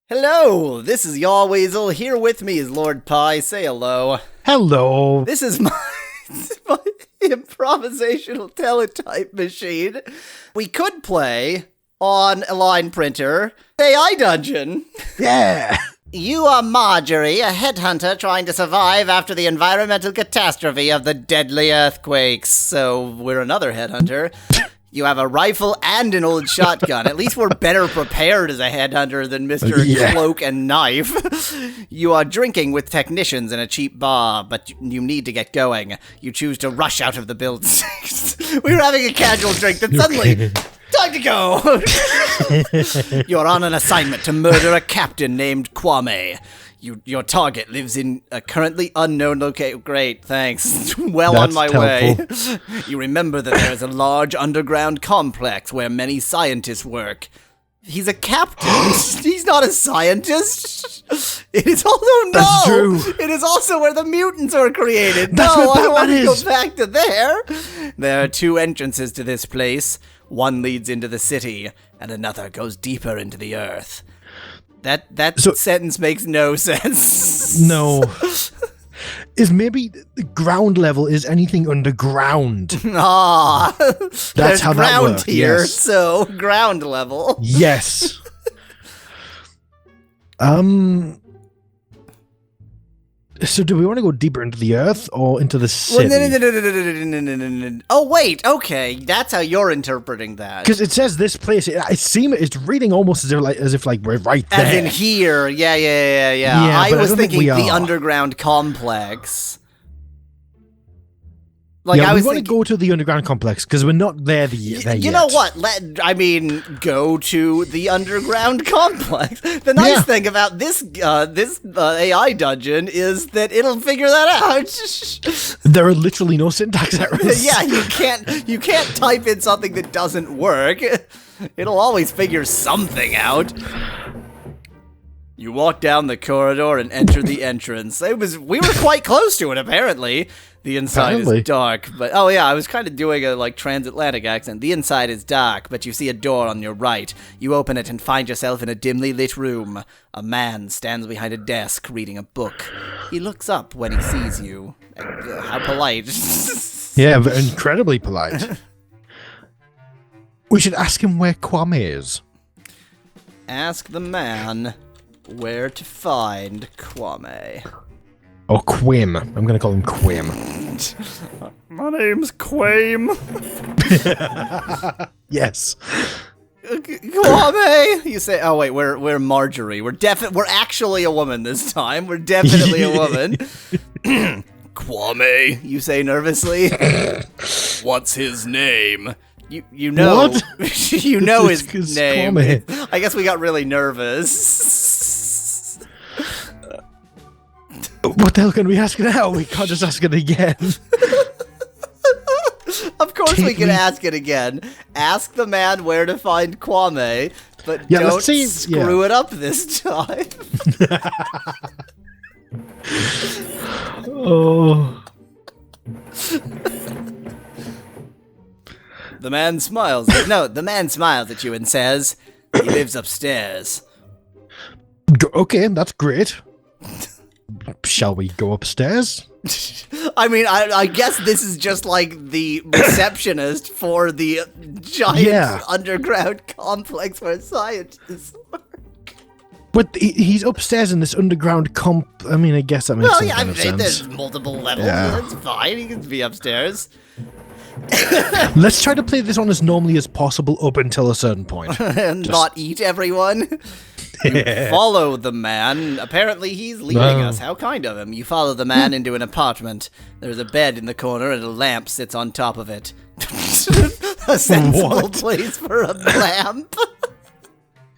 Hello, this is Yahweasel. Here with me is Lord Pie. Say hello. Hello. This is my improvisational teletype machine. We could play on a line printer. AI Dungeon. Yeah. You are Marjorie, a headhunter trying to survive after the environmental catastrophe of the deadly earthquakes. So we're another headhunter. You have a rifle and an old shotgun. At least we're better prepared as a headhunter than Mr. Cloak and Knife. You are drinking with technicians in a cheap bar, but you need to get going. You choose to rush out of the building. We were having a casual drink, then suddenly, time to go! You're on an assignment to murder a captain named Kwame. Your target lives in a currently unknown location. Great, thanks. Well, that's on my way. You remember that there is a large underground complex where many scientists work. He's a captain. He's not a scientist. It is also That's true. It is also where the mutants are created. That's no, where I don't want to Batman is. go back to there. There are two entrances to this place. One leads into the city, and another goes deeper into the earth. That sentence makes no sense. No. Is maybe the ground level is anything underground? Ah, there's how that ground works, here, yes. so ground level. Yes. So do we want to go deeper into the earth or into the city? No. Oh wait, okay, that's how you're interpreting that. Because it says this place. It's reading almost as if we're right there. As in here, yeah. Yeah, I but I was don't think thinking we the are. underground complex. We I was want to thinking, go to the underground complex because we're not there yet. you know what? Go to the underground complex. The nice thing about this AI dungeon is that it'll figure that out. There are literally no syntax errors. Yeah, you can't type in something that doesn't work. It'll always figure something out. You walk down the corridor and enter the entrance. We were quite close to it, apparently. The inside is dark, but oh yeah, I was kind of doing a transatlantic accent. The inside is dark, but you see a door on your right. You open it and find yourself in a dimly lit room. A man stands behind a desk reading a book. He looks up when he sees you. How polite. Yeah, but incredibly polite. We should ask him where Kwame is. Ask the man where to find Kwame. Or Quim. I'm going to call him Quim. My name's Quame. Yes. Kwame! You say, oh wait, we're Marjorie. We're actually a woman this time. We're definitely a woman. Kwame, you say nervously. What's his name? You know What? you know his It's name. Kwame. I guess we got really nervous. What the hell can we ask it now? We can't just ask it again. Of course we can ask it again. Ask the man where to find Kwame, but don't screw it up this time. Oh. The man smiles. No, the man smiles at you and says, he lives upstairs. Okay, that's great. Shall we go upstairs? I mean, I guess this is just like the receptionist for the giant underground complex where scientists work. But he's upstairs in this underground I mean, I guess that makes some kind of sense. There's multiple levels. Yeah. That's fine. He can be upstairs. Let's try to play this on as normally as possible up until a certain point. And not eat everyone. You follow the man. Apparently he's leading us. How kind of him. You follow the man into an apartment. There's a bed in the corner and a lamp sits on top of it. A sensible place for a lamp.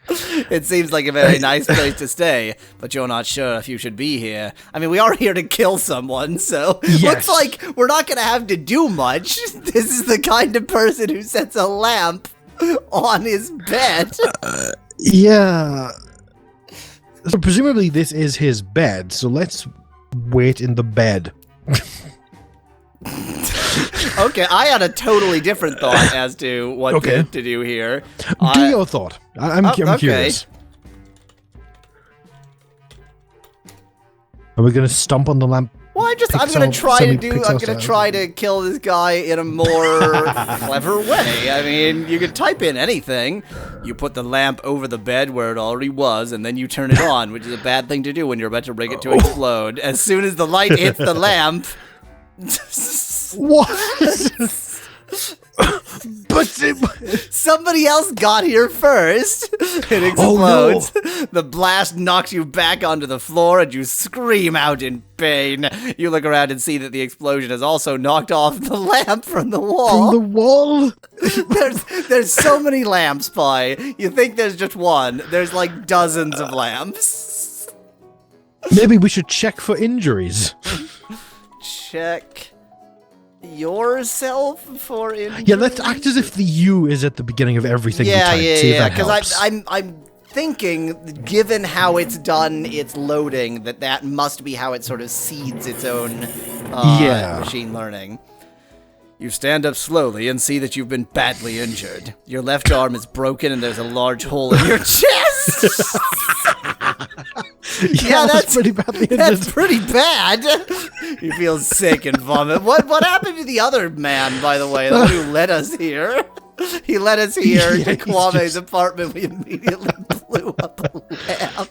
It seems like a very nice place to stay, but you're not sure if you should be here. I mean, we are here to kill someone, so looks like we're not going to have to do much. This is the kind of person who sets a lamp on his bed. Yeah. So presumably this is his bed, so let's wait in the bed. Okay, I had a totally different thought as to what to do here. Do your thought. I'm curious. Are we going to stomp on the lamp? Well, I'm gonna try to kill this guy in a more clever way. I mean, you could type in anything. You put the lamp over the bed where it already was, and then you turn it on, which is a bad thing to do when you're about to bring it to explode. As soon as the light hits the lamp... What? But somebody else got here first. It explodes. Oh, no. The blast knocks you back onto the floor and you scream out in pain. You look around and see that the explosion has also knocked off the lamp from the wall. From the wall? There's so many lamps, Pi. You think there's just one. There's like dozens of lamps. Maybe we should check for injuries. Check yourself for injury? Yeah, let's act as if the U is at the beginning of everything we type. Yeah, because I'm thinking, given how it's done its loading, that must be how it sort of seeds its own machine learning. You stand up slowly and see that you've been badly injured. Your left arm is broken and there's a large hole in your chest. Yeah, that's pretty badly injured. That's pretty bad. You feel sick and vomit. What happened to the other man, by the way, the one who led us here? He led us here to Kwame's apartment. We immediately blew up a lamp.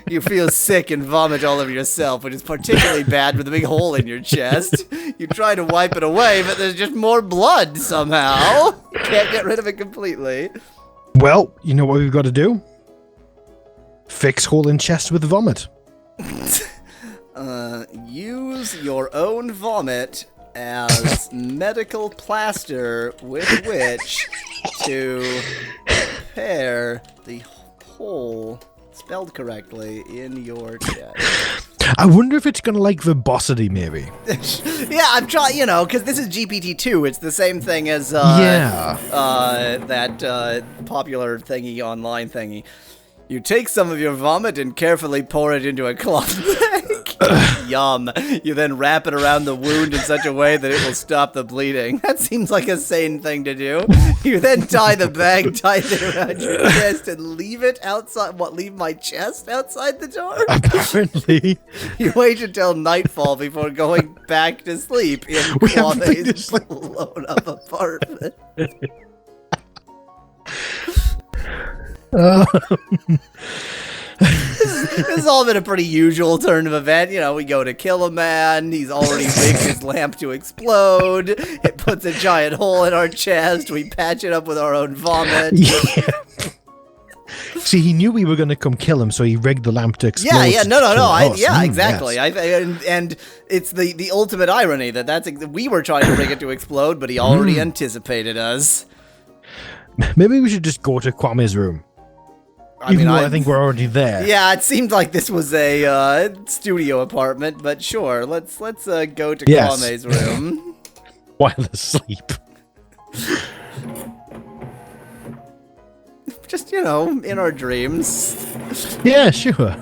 You feel sick and vomit all over yourself, which is particularly bad with a big hole in your chest. You try to wipe it away, but there's just more blood somehow. Can't get rid of it completely. Well, you know what we've got to do? Fix hole in chest with vomit. Use your own vomit as medical plaster with which to repair the hole, spelled correctly, in your chest. I wonder if it's gonna like verbosity, maybe. Yeah, I'm trying, because this is GPT-2. It's the same thing as that popular thingy, online thingy. You take some of your vomit and carefully pour it into a cloth bag. Yum. You then wrap it around the wound in such a way that it will stop the bleeding. That seems like a sane thing to do. You then tie the bag tightly around your chest and leave it outside. What, leave my chest outside the door? Apparently. You wait until nightfall before going back to sleep in Kwame's blown up apartment. This has all been a pretty usual turn of event. We go to kill a man. He's already rigged his lamp to explode. It puts a giant hole in our chest. We patch it up with our own vomit. Yeah. See, he knew we were going to come kill him, so he rigged the lamp to explode. No. Exactly. Yes. And it's the ultimate irony that we were trying to rig it to explode, but he already anticipated us. Maybe we should just go to Kwame's room. I think we're already there. Yeah, it seemed like this was a studio apartment, but sure, let's go to Kwame's room. While asleep. Just, in our dreams. Yeah, sure.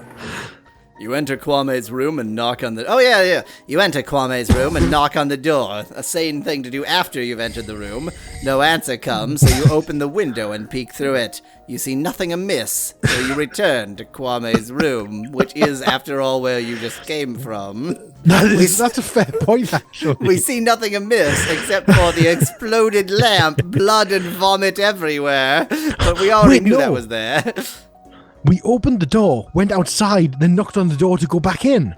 You enter Kwame's room and knock on the... Oh, yeah. You enter Kwame's room and knock on the door. A sane thing to do after you've entered the room. No answer comes, so you open the window and peek through it. You see nothing amiss, so you return to Kwame's room, which is, after all, where you just came from. That's a fair point, actually. We see nothing amiss except for the exploded lamp, blood and vomit everywhere. But we already knew that was there. We opened the door, went outside, then knocked on the door to go back in.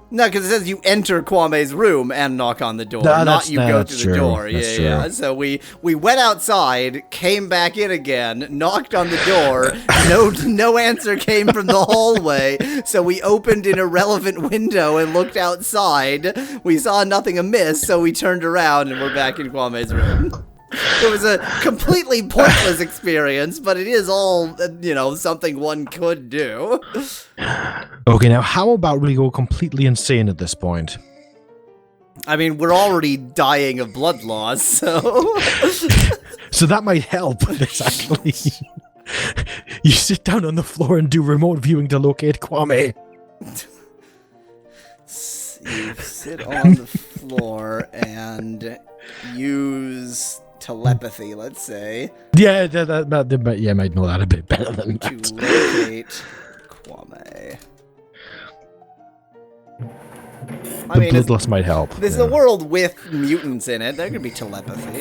No, because it says you enter Kwame's room and knock on the door, not you go through the door. Yeah. So we went outside, came back in again, knocked on the door. No answer came from the hallway. So we opened an irrelevant window and looked outside. We saw nothing amiss, so we turned around and we're back in Kwame's room. It was a completely pointless experience, but it is all, something one could do. Okay, now how about we go completely insane at this point? I mean, we're already dying of blood loss, so... So that might help, this actually. You sit down on the floor and do remote viewing to locate Kwame. You sit on the floor and use... telepathy, let's say. Yeah, might know that a bit better than that. To locate Kwame. I mean, bloodlust might help. This is a world with mutants in it. There could be telepathy.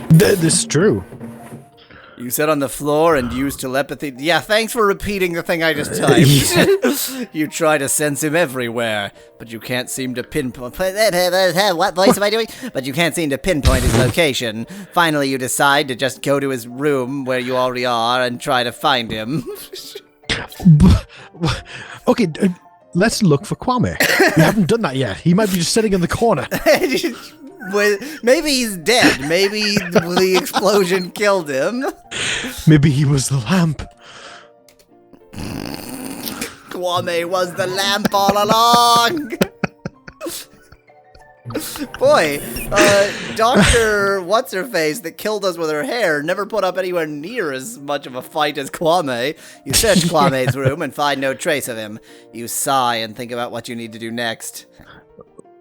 This is true. You sit on the floor and use telepathy. Yeah, thanks for repeating the thing I just typed. You try to sense him everywhere, but you can't seem to pinpoint. What voice am I doing? But you can't seem to pinpoint his location. Finally, you decide to just go to his room where you already are and try to find him. Okay, let's look for Kwame. We haven't done that yet. He might be just sitting in the corner. Maybe he's dead. Maybe the explosion killed him. Maybe he was the lamp. Kwame was the lamp all along. Boy, Dr. What's-Her-Face that killed us with her hair never put up anywhere near as much of a fight as Kwame. You search Kwame's room and find no trace of him. You sigh and think about what you need to do next.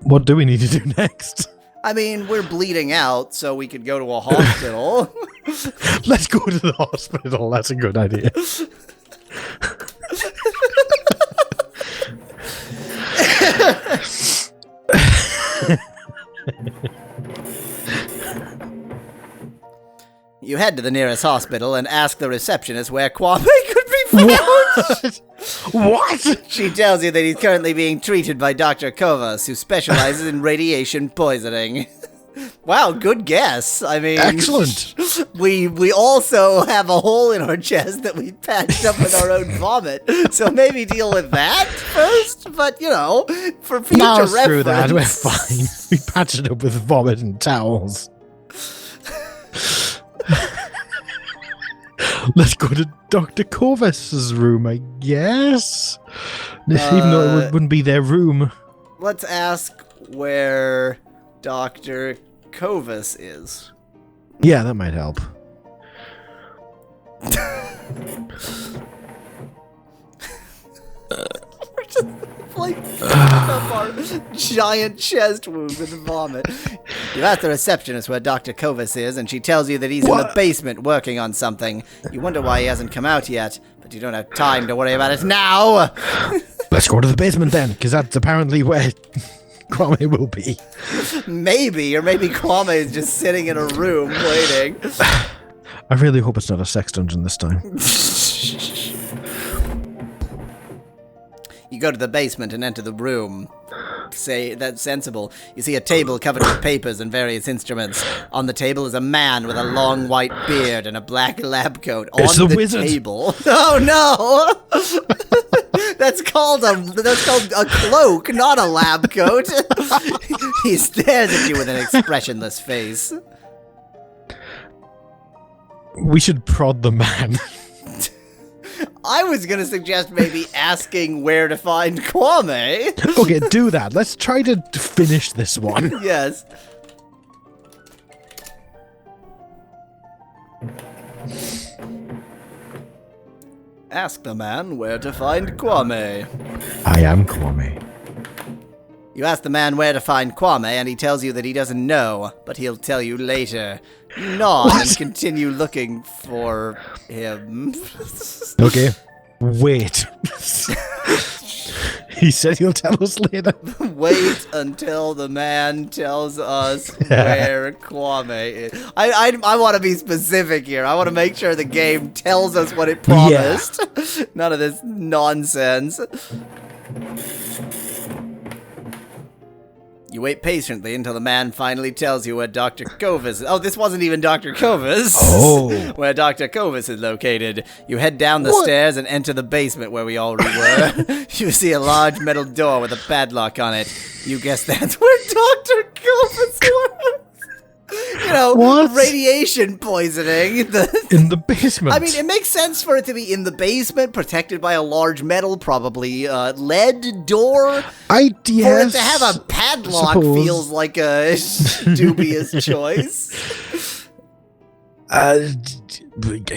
What do we need to do next? I mean, we're bleeding out, so we could go to a hospital. Let's go to the hospital. That's a good idea. You head to the nearest hospital and ask the receptionist where Kwame could be found. What? She tells you that he's currently being treated by Dr. Kovas, who specializes in radiation poisoning. Wow, good guess. I mean, excellent. We also have a hole in our chest that we patched up with our own vomit, so maybe deal with that first. But you know, for future reference, screw that. We're fine. We patched it up with vomit and towels. Let's go to Dr. Kovas's room, I guess. Even though it wouldn't be their room. Let's ask where Dr. Kovas is. Yeah, that might help. We're just like up our giant chest wound with vomit. You ask the receptionist where Dr. Kovas is, and she tells you that he's in the basement working on something. You wonder why he hasn't come out yet, but you don't have time to worry about it now. Let's go to the basement then, because that's apparently where Kwame will be. Maybe, or maybe Kwame is just sitting in a room waiting. I really hope it's not a sex dungeon this time. You go to the basement and enter the room. Say, that's sensible. You see a table covered with papers and various instruments. On the table is a man with a long white beard and a black lab coat. It's on the the wizard. Table. Oh no! That's called a cloak, not a lab coat. He stares at you with an expressionless face. We should prod the man. I was gonna suggest maybe asking where to find Kwame. Okay, do that. Let's try to finish this one. Yes. Ask the man where to find Kwame. I am Kwame. You ask the man where to find Kwame, and he tells you that he doesn't know, but he'll tell you later. You nod and continue looking for him. Okay. Wait. He said he'll tell us later. Wait until the man tells us where Kwame is. I want to be specific here. I want to make sure the game tells us what it promised. Yeah. None of this nonsense. You wait patiently until the man finally tells you where Dr. Kovas is. Oh, this wasn't even Dr. Kovas. Oh. Where Dr. Kovas is located. You head down the stairs and enter the basement where we already were. You see a large metal door with a padlock on it. You guess that's where Dr. Kovas was. You know, radiation poisoning. In the basement. I mean, it makes sense for it to be in the basement, protected by a large metal, probably lead door. For it to have a padlock feels like a dubious choice. I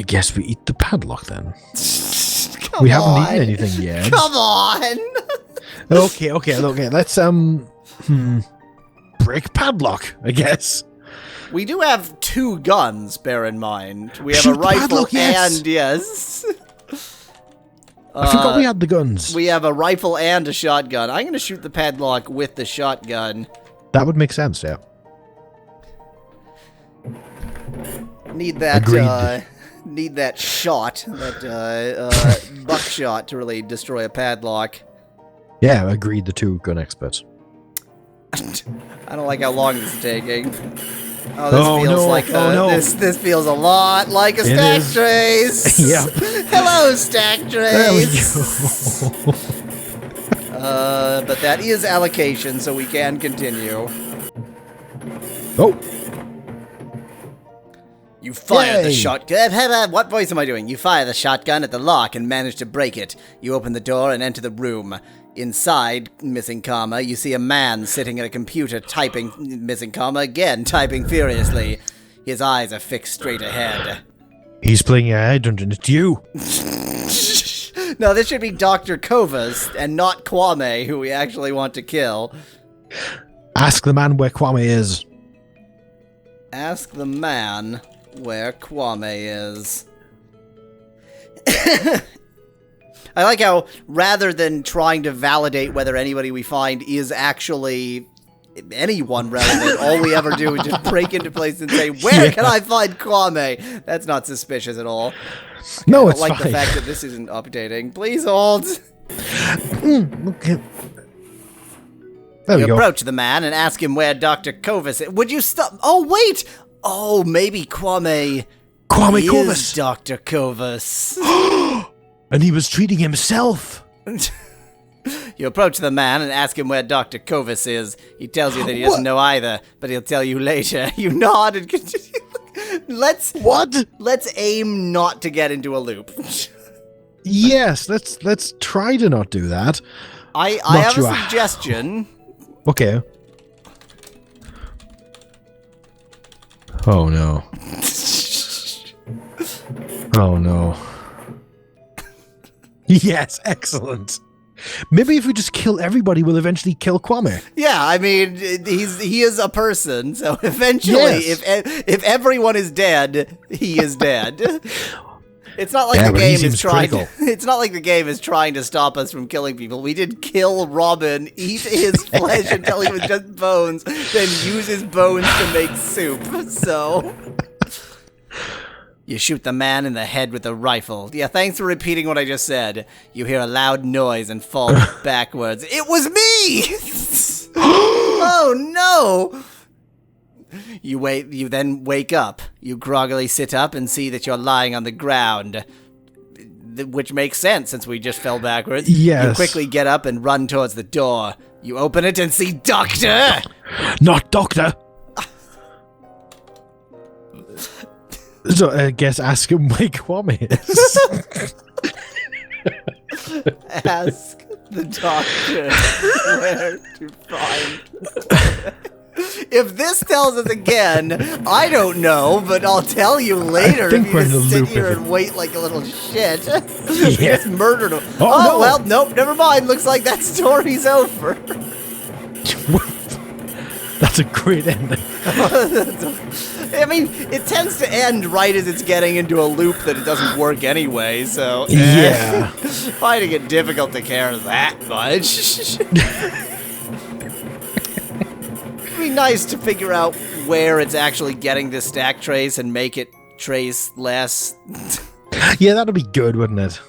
guess we eat the padlock then. We haven't eaten anything yet. Come on. Okay. Let's break padlock, I guess. We do have 2 guns, bear in mind. We have a rifle padlock, yes. and, yes. I forgot we had the guns. We have a rifle and a shotgun. I'm going to shoot the padlock with the shotgun. That would make sense, yeah. Need that, Agreed. need that shot, that, buckshot to really destroy a padlock. Yeah, agreed, the two gun experts. I don't like how long this is taking. Oh, this feels like this feels a lot like a stack trace. Yep. Hello, stack There we trace. go. But that is allocation, so we can continue. Oh. You fire the Yay. shotgun. What voice am I doing? You fire the shotgun at the lock and manage to break it. You open the door and enter the room. Inside, missing comma, you see a man sitting at a computer typing, missing comma, again, typing furiously. His eyes are fixed straight ahead. He's playing a headhunter, it's you. No, this should be Dr. Kovas and not Kwame, who we actually want to kill. Ask the man where Kwame is. Ask the man where Kwame is. I like how, rather than trying to validate whether anybody we find is actually anyone relevant, all we ever do is just break into place and say, where can I find Kwame? That's not suspicious at all. No, I it's don't like fine. the fact that this isn't updating. Please hold. Okay. There we You go. approach the man and ask him where Dr. Kovas is. Would you stop? Oh, wait! Oh, maybe Kwame Kwame is Kovas. Dr. Kovas. And he was treating himself. You approach the man and ask him where Dr. Kovas is. He tells you that he doesn't know either, but he'll tell you later. You nod and continue. Let's aim not to get into a loop. Yes, let's try to not do that. I Not have you. a suggestion. Okay. Oh no. Oh no. Yes, excellent. Maybe if we just kill everybody, we'll eventually kill Kwame. Yeah, I mean, he is a person, so eventually, Yes. if everyone is dead, he is dead. It's not like Yeah, the but he game is seems trying. critical. It's not like the game is trying to stop us from killing people. We did kill Robin, eat his flesh until he was just bones, then use his bones to make soup. So. You shoot the man in the head with a rifle. Yeah, thanks for repeating what I just said. You hear a loud noise and fall backwards. It was me! Oh no! You then wake up. You groggily sit up and see that you're lying on the ground. Which makes sense since we just fell backwards. Yes. You quickly get up and run towards the door. You open it and see Doctor! Not Doctor! So I guess ask him where Kwame is. Ask the doctor where to find. If this tells us again, I don't know, but I'll tell you later. I think if we're you in just the sit loop here if and wait like a little shit. Yeah. You just murdered him. Oh, no. Well, nope, never mind. Looks like that story's over. That's a great ending. I mean, it tends to end right as it's getting into a loop that it doesn't work anyway, so... Yeah. Finding it difficult to care that much. It'd be nice to figure out where it's actually getting this stack trace and make it trace less. Yeah, that'd be good, wouldn't it?